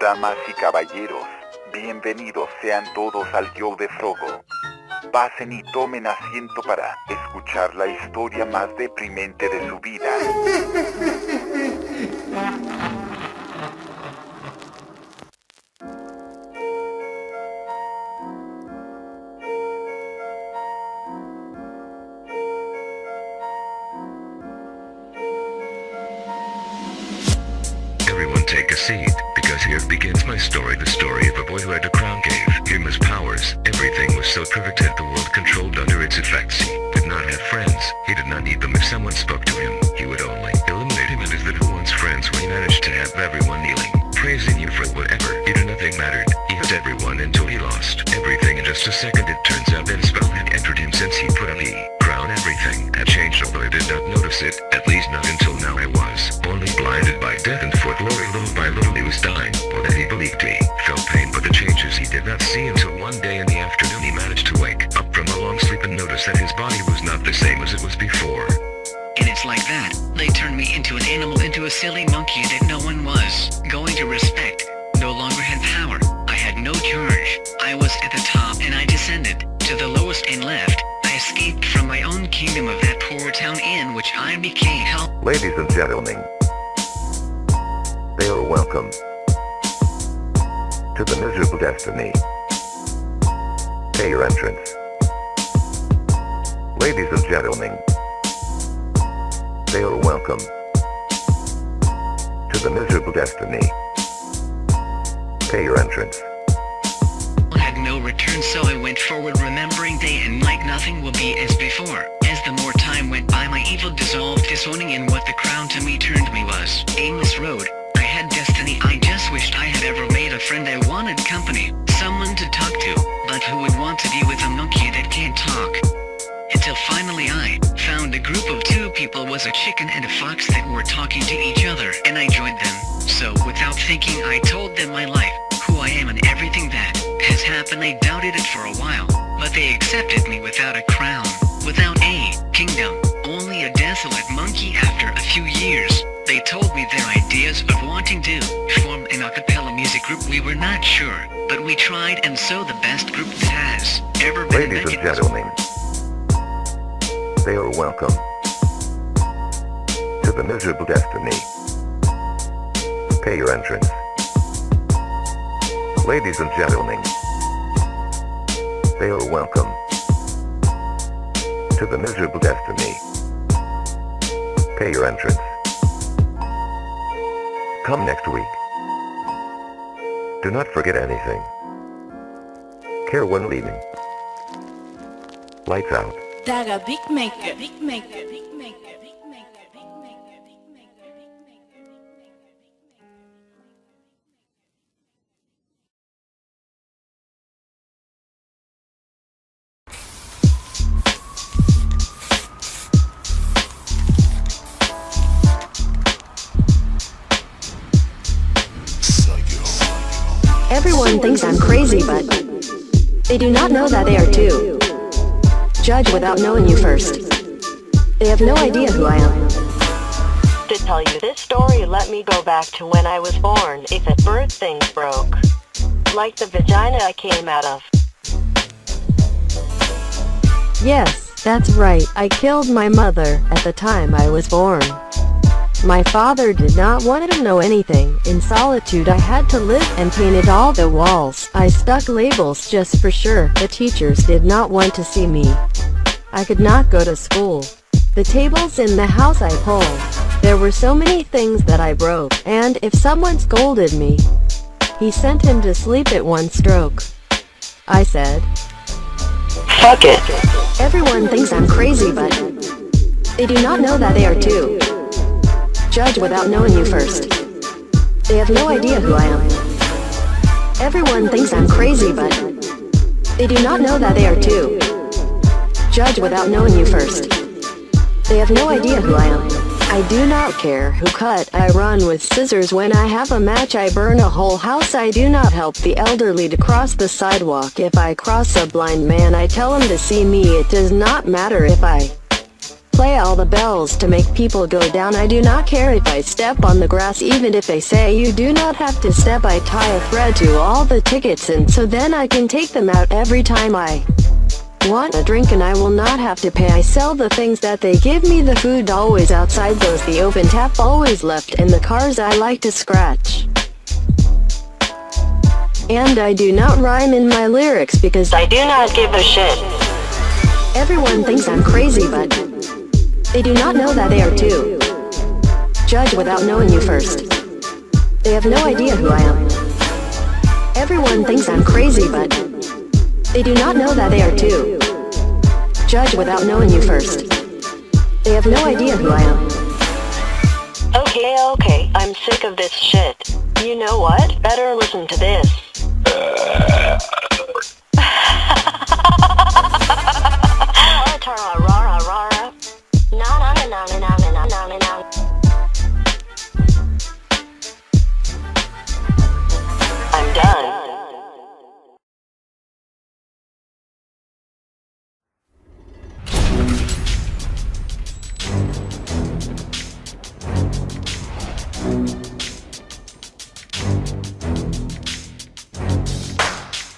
Damas y caballeros, bienvenidos sean todos al show de Froggo. Pasen y tomen asiento para escuchar la historia más deprimente de su vida. Everyone take a seat, because here begins my story, the story of a boy who had a crown gave him his powers. Everything was so perfect that the world controlled under its effects. He did not have friends. He did not need them. If someone spoke to him, he would only eliminate him and his little ones' friends when he managed to have everyone kneeling, praising you for whatever. He did nothing mattered. He had everyone until he lost everything in just a second. It turns out that a spell had entered him since he put on the crown. Everything had changed, although I did not notice it, at least not until now. I was only blinded by death, and for glory little by little he was dying. Or that he believed he felt pain, but the changes he did not see until one day in the afternoon he managed to wake up from a long sleep and notice that his body was not the same as it was before. And it's like that. They turned me into an animal, into a silly monkey that no one was going to respect. No longer had power. I had no charge. I was at the top and I descended to the lowest and left. I escaped from my own kingdom of that poor town in which I became hell. Ladies and gentlemen, they are welcome to the miserable destiny. Pay your entrance. Ladies and gentlemen, they are welcome to the miserable destiny. Pay your entrance. I had no return, so I went forward, remembering day and night nothing will be as before. As the more time went by, my evil dissolved, disowning in what the crown to me turned me was aimless road. I had destiny. I just wished I had ever made a friend. I wanted company, someone to talk to, but who would want to be with a monkey that can't talk? Until finally I found a group of two people, was a chicken and a fox that were talking to each other, and I joined them. So without thinking I told them my life, who I am and everything that has happened. They doubted it for a while, but they accepted me without a crown, without a kingdom, only a desolate monkey. After a few years, they told me their ideas of wanting to form an a cappella music group. We were not sure, but we tried, and so the best group that has ever been Ladies and gentlemen, they are welcome to the miserable destiny. Pay your entrance. Ladies and gentlemen, they are welcome to the miserable destiny. Pay your entrance. Come next week. Do not forget anything. Care when leaving. Lights out. Daga Big Maker, Big Maker, Big Maker, Big Maker, Big Maker, Big Maker, Big Maker. Everyone thinks I'm crazy, but they do not know that they are too. Judge without knowing you first. They have no idea who I am. To tell you this story, let me go back to when I was born. If at birth things broke, like the vagina I came out of. Yes, that's right. I killed my mother at the time I was born. My father did not want to know anything. In solitude I had to live and painted all the walls. I stuck labels just for sure. The teachers did not want to see me. I could not go to school. The tables in the house I pulled. There were so many things that I broke. And if someone scolded me, he sent him to sleep at one stroke. I said, Fuck it. everyone thinks I'm crazy, but they do not know that they are too. Judge without knowing you first. They have no idea who I am. Everyone thinks I'm crazy, but they do not know that they are too. Judge without knowing you first. They have no idea who I am. I do not care who cut. I run with scissors. When I have a match I burn a whole house. I do not help the elderly to cross the sidewalk. If I cross a blind man I tell him to see me. It does not matter if I Play all the bells to make people go down. I do not care if I step on the grass, even if they say you do not have to step. I tie a thread to all the tickets, and so then I can take them out every time I want a drink, and I will not have to pay. I sell the things that they give me. The food always outside goes the open tap always left, and the cars I like to scratch. And I do not rhyme in my lyrics because I do not give a shit. Everyone thinks I'm crazy, but they do not know that they are too. Judge without knowing you first. They have no idea who I am. Everyone thinks I'm crazy, but they do not know that they are too. Judge without knowing you first. They have no idea who I am. Okay, I'm sick of this shit. You know what? Better listen to this. I'm done.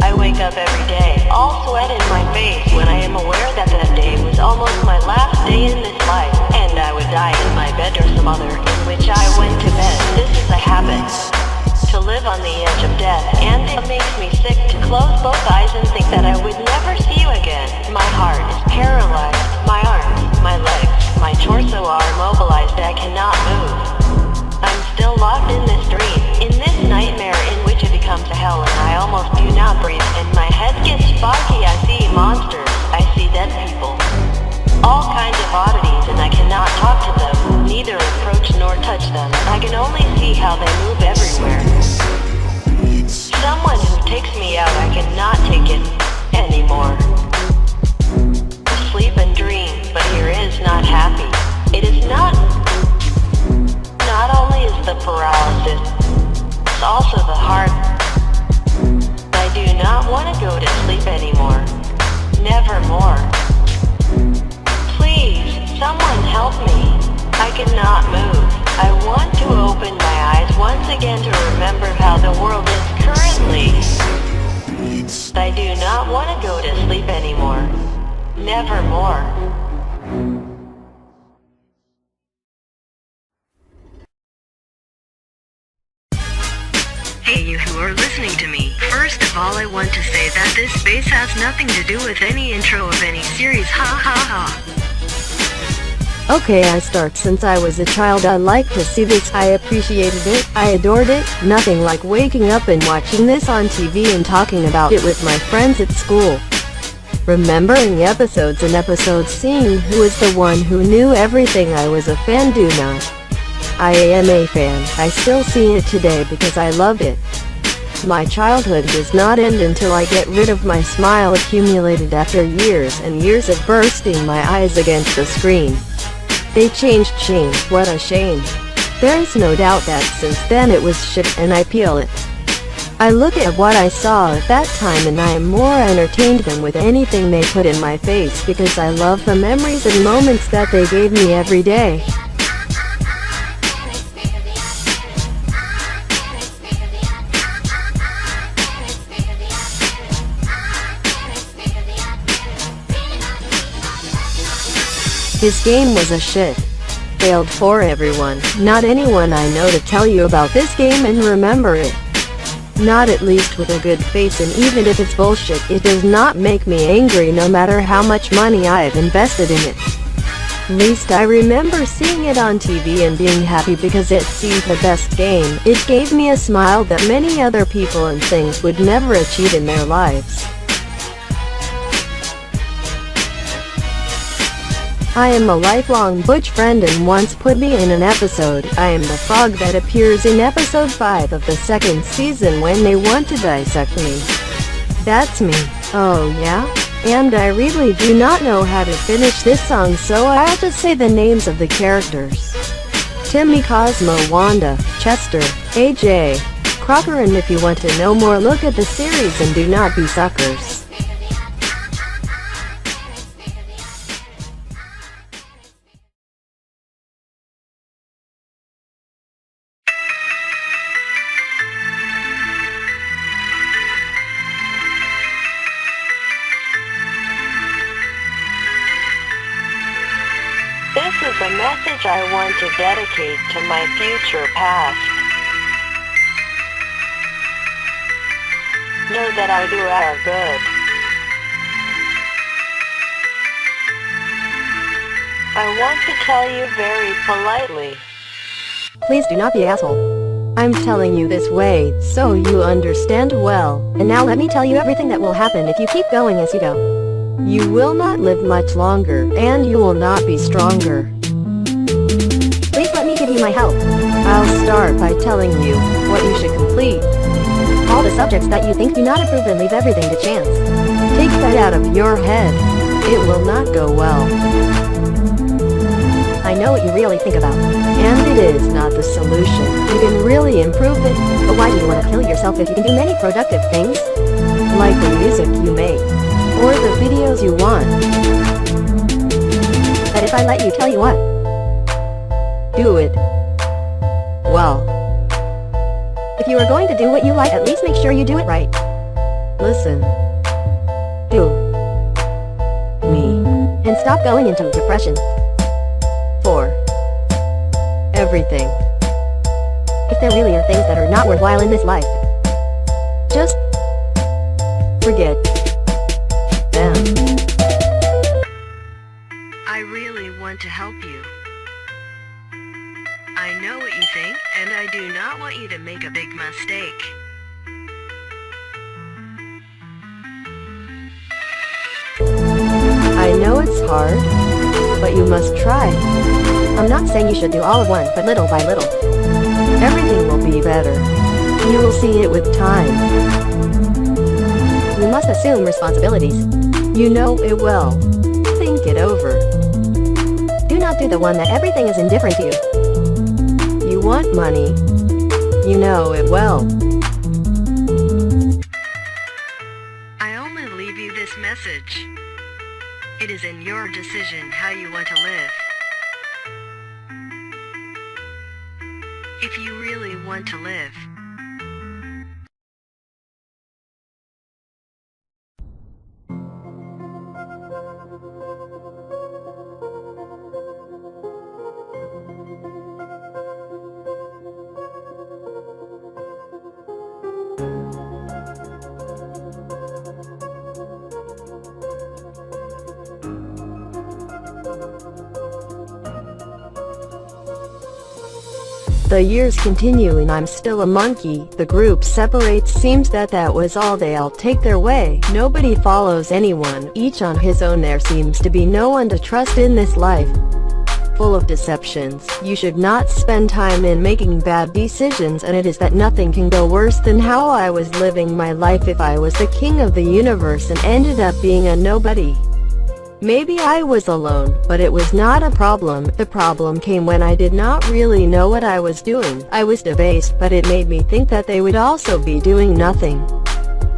I wake up every day, all sweat in my face, when I am aware that that day was almost my last day in this life, and I would die in my bed or some other in which I went to bed. This is a habit, to live on the edge of death, and it makes me sick to close both eyes and think that I would never see you again. My heart is paralyzed, my arms, my legs, my torso are immobilized, I cannot move. I'm still locked in this dream, in this nightmare in which it becomes a hell, and I almost do not breathe, and my head gets foggy. I see monsters, I see dead people, all kinds of oddities, and I cannot talk to them, neither approach nor touch them. I can only see how they move everywhere. Someone who takes me out, I cannot take it anymore. Sleep and dream, but here is not happy. It is not only is the paralysis, it's also the heart. I do not want to go to sleep anymore. Nevermore. Please, someone help me. I cannot move. I want to open my eyes once again to remember how the world is currently. I do not want to go to sleep anymore. Nevermore. Hey, you who are listening to me. First of all, I want to say that this space has nothing to do with any intro of any series. Ha ha ha. Okay, I start. Since I was a child, I liked to see this. I appreciated it. I adored it. Nothing like waking up and watching this on TV and talking about it with my friends at school. Remembering episodes and episodes, seeing who was the one who knew everything. I was a fan. Do not. I am a fan. I still see it today because I love it. My childhood does not end until I get rid of my smile accumulated after years and years of bursting my eyes against the screen. They changed. What a shame. There is no doubt that since then it was shit, and I peel it. I look at what I saw at that time and I am more entertained than with anything they put in my face because I love the memories and moments that they gave me every day. His game was a shit. Failed for everyone. Not anyone I know to tell you about this game and remember it. Not at least with a good face, and even if it's bullshit, it does not make me angry no matter how much money I've invested in it. Least I remember seeing it on TV and being happy because it seemed the best game. It gave me a smile that many other people and things would never achieve in their lives. I am a lifelong Butch friend and once put me in an episode. I am the frog that appears in episode 5 of the second season when they want to dissect me. That's me. Oh yeah? And I really do not know how to finish this song, so I'll just say the names of the characters. Timmy, Cosmo, Wanda, Chester, AJ, Crocker, and if you want to know more, look at the series and do not be suckers. which I want to dedicate to my future past. Know that I do are good. I want to tell you very politely. Please do not be an asshole. I'm telling you this way so you understand well. And now let me tell you everything that will happen if you keep going as you go. You will not live much longer, and you will not be stronger. Please let me give you my help. I'll start by telling you what you should complete. All the subjects that you think do not approve and leave everything to chance. Take that out of your head. It will not go well. I know what you really think about, and it is not the solution. You can really improve it, but why do you want to kill yourself if you can do many productive things? Like the music you make, or the videos you want. But if I let you tell you what, do it. Well, if you are going to do what you like, at least make sure you do it right. Listen. Do. Me. And stop going into depression. For everything. If there really are things that are not worthwhile in this life, just forget them. I really want to help you. I know what you think, and I do not want you to make a big mistake. I know it's hard, but you must try. I'm not saying you should do all at once, but little by little. Everything will be better. You will see it with time. You must assume responsibilities. You know it well. Think it over. Do not do the one that everything is indifferent to you. You want money. You know it well. I only leave you this message. It is in your decision how you want to live. If you really want to live. The years continue and I'm still a monkey. The group separates. Seems that was all. They all take their way. Nobody follows anyone, each on his own. There seems to be no one to trust in this life. Full of deceptions. You should not spend time in making bad decisions, and it is that nothing can go worse than how I was living my life if I was the king of the universe and ended up being a nobody. Maybe I was alone, but it was not a problem. The problem came when I did not really know what I was doing. I was debased, but it made me think that they would also be doing nothing.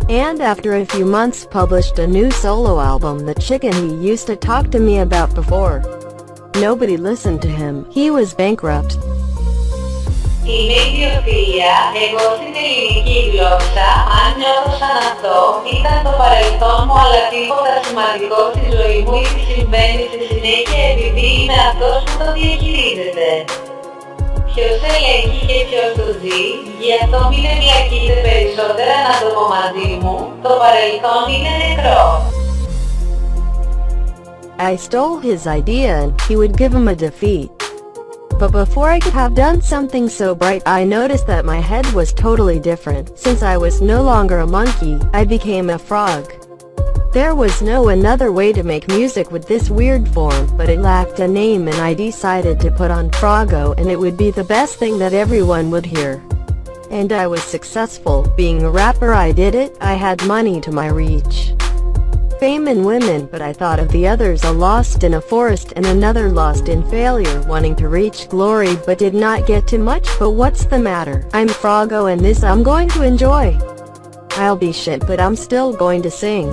And after a few months published a new solo album, the chicken he used to talk to me about before. Nobody listened to him. He was bankrupt. Είμαι ιδιοφυΐα, εγώ στην ελληνική γλώσσα, αν νιώθω σαν αυτό, ήταν το παρελθόν μου, αλλά τίποτα σημαντικό στη ζωή μου ήδη συμβαίνει στη συνέχεια επειδή είμαι αυτός που το διαχειρίζεται. Ποιος ελέγχει και ποιος το ζει, γι' αυτό μην εμπλακείτε περισσότερα να το πω μαζί μου, το παρελθόν είναι νεκρό. I stole his idea and he would give him a defeat. But before I could have done something so bright, I noticed that my head was totally different. Since I was no longer a monkey, I became a frog. There was no another way to make music with this weird form, but it lacked a name and I decided to put on Froggo, and it would be the best thing that everyone would hear. And I was successful. Being a rapper, I did it. I had money to my reach. Fame and women, but I thought of the others, a lost in a forest and another lost in failure, wanting to reach glory but did not get to much. But what's the matter? I'm Froggo and this I'm going to enjoy. I'll be shit, but I'm still going to sing.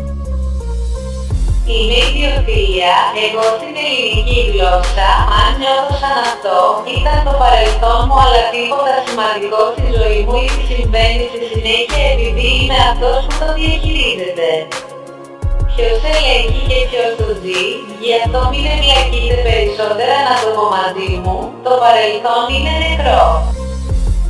Είμαι ιδιοφυΐα, εγώ στην ελληνική γλώσσα, αν νιώθω σαν αυτό, ήταν το παρελθόν μου, αλλά τίποτα σημαντικό στη ζωή μου ήδη συμβαίνει στη συνέχεια επειδή είμαι αυτός που το διαχειρίζεται. Ποιος ελέγχει και ποιος το ζει, γι' αυτό μην εμπλακείτε περισσότερα ένα άτομο μαζί μου, το παρελθόν είναι νεκρό.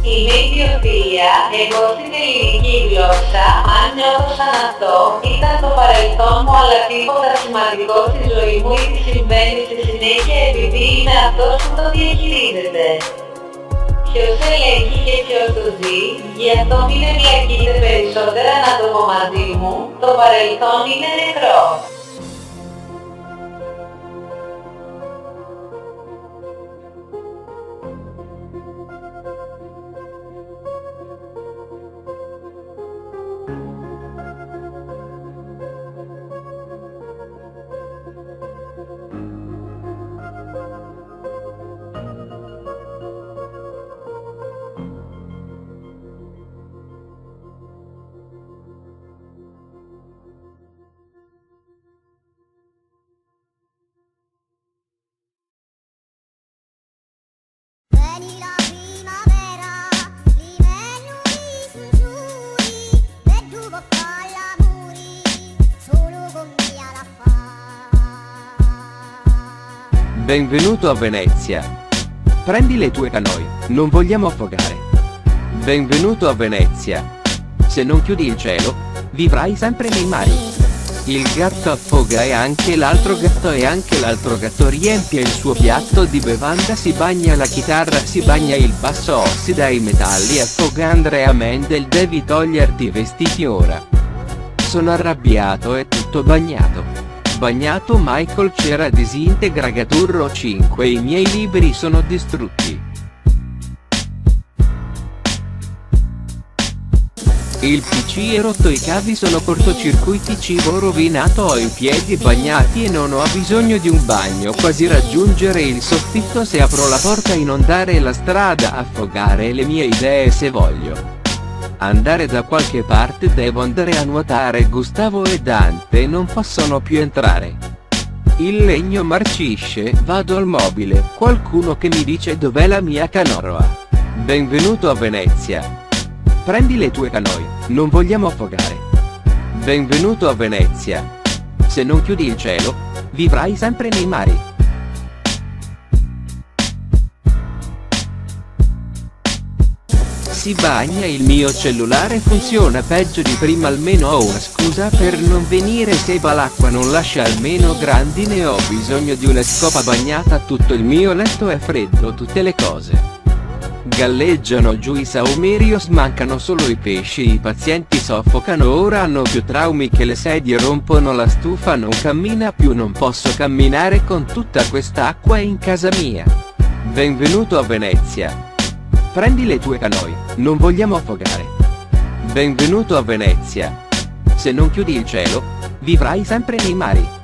Είμαι ιδιοφυΐα, εγώ στην ελληνική γλώσσα, αν νιώθω σαν αυτό, ήταν το παρελθόν μου αλλά τίποτα σημαντικό στη ζωή μου ή τι συμβαίνει στη συνέχεια επειδή είμαι αυτός που το διαχειρίζεται. Ποιος ελέγχει και ποιος το ζει, γι' αυτό μην εμπλακείτε περισσότερα ένα άτομο μαζί μου, το παρελθόν είναι νεκρό. Benvenuto a Venezia. Prendi le tue canoi, non vogliamo affogare. Benvenuto a Venezia. Se non chiudi il cielo, vivrai sempre nei mari. Il gatto affoga e anche l'altro gatto riempie il suo piatto di bevanda, si bagna la chitarra, si bagna il basso, ossida i metalli, affoga Andrea Mendel, devi toglierti i vestiti ora. Sono arrabbiato e tutto bagnato. Bagnato Michael c'era disintegra Gaturro 5, i miei libri sono distrutti. Il PC è rotto, i cavi sono cortocircuiti, cibo rovinato, ho i piedi bagnati e non ho bisogno di un bagno, quasi raggiungere il soffitto, se apro la porta inondare la strada, affogare le mie idee se voglio andare da qualche parte, devo andare a nuotare, Gustavo e Dante non possono più entrare. Il legno marcisce, vado al mobile, qualcuno che mi dice dov'è la mia canoa. Benvenuto a Venezia. Prendi le tue canoi, non vogliamo affogare. Benvenuto a Venezia. Se non chiudi il cielo, vivrai sempre nei mari. Si bagna, il mio cellulare funziona peggio di prima, almeno ho una scusa per non venire, se l'acqua non lascia almeno grandine, ho bisogno di una scopa bagnata, tutto il mio letto è freddo, tutte le cose galleggiano giù, i saumerios mancano solo i pesci, i pazienti soffocano, ora hanno più traumi che le sedie, rompono la stufa, non cammina più, non posso camminare con tutta quest'acqua in casa mia. Benvenuto a Venezia. Prendi le tue canoi, non vogliamo affogare. Benvenuto a Venezia. Se non chiudi il cielo, vivrai sempre nei mari.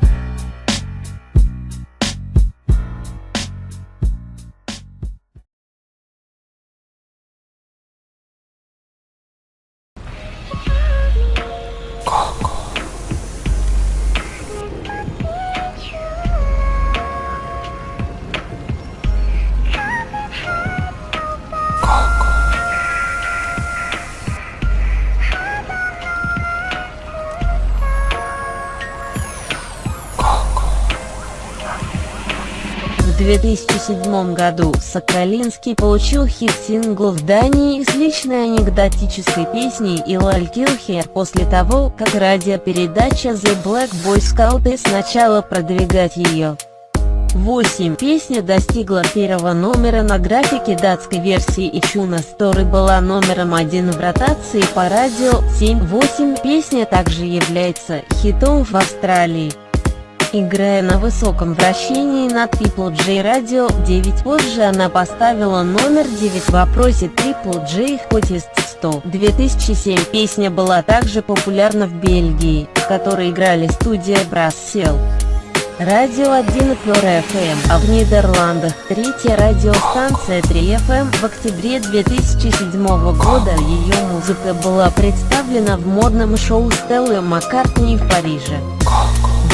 В 2007 году Соколинский получил хит-сингл в Дании с личной анекдотической песней «Илаль Килхер» после того, как радиопередача The Black Boy Scouts начала продвигать ее. 8. Песня достигла первого номера на графике датской версии iTunes Store и была номером 1 в ротации по радио. 7-8. Песня также является хитом в Австралии, играя на высоком вращении на Triple J Radio. 9. Позже она поставила номер 9 в опросе Triple J Hottest 100. 2007. Песня была также популярна в Бельгии, в которой играли студия Brass Cell, Радио 1 Pure FM, а в Нидерландах третья радиостанция 3 FM. В октябре 2007 года ее музыка была представлена в модном шоу Стеллы Маккартни в Париже.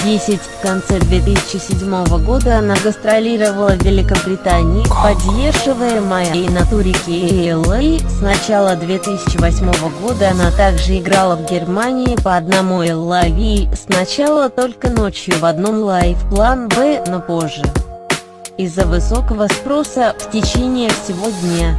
10. В конце 2007 года она гастролировала в Великобритании, поддерживаемая и на турике LA. С начала 2008 года она также играла в Германии по одному LA, сначала только ночью в одном лайв, план Б, но позже. Из-за высокого спроса в течение всего дня.